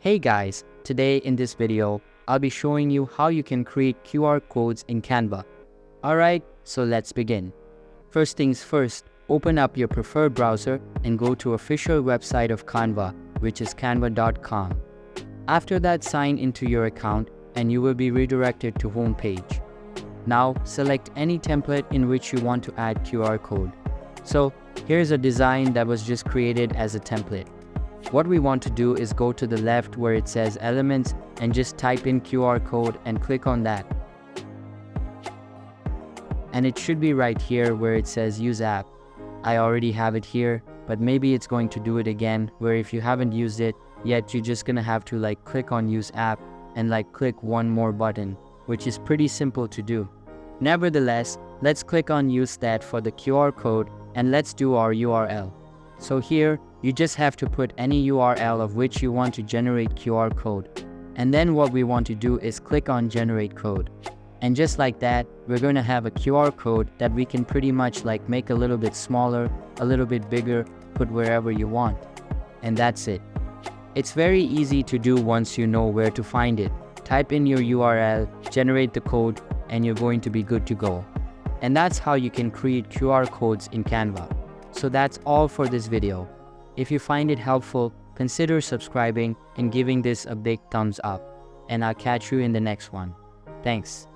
Hey guys, today in this video, I'll be showing you how you can create QR codes in Canva. Alright, so let's begin. First things first, open up your preferred browser and go to official website of Canva, which is canva.com. After that, sign into your account and you will be redirected to home page. Now, select any template in which you want to add QR code. So, here's a design that was just created as a template. What we want to do is go to the left where it says elements and just type in QR code and click on that. And it should be right here where it says use app. I already have it here, but maybe it's going to do it again where if you haven't used it yet, you're just gonna have to click on use app and click one more button, which is pretty simple to do. Nevertheless, let's click on use that for the QR code and let's do our URL. So here, you just have to put any URL of which you want to generate QR code. And then what we want to do is click on generate code. And just like that, we're going to have a QR code that we can pretty much make a little bit smaller, a little bit bigger, put wherever you want. And that's it. It's very easy to do once you know where to find it. Type in your URL, generate the code, and you're going to be good to go. And that's how you can create QR codes in Canva. So that's all for this video. If you find it helpful, consider subscribing and giving this a big thumbs up. And I'll catch you in the next one. Thanks.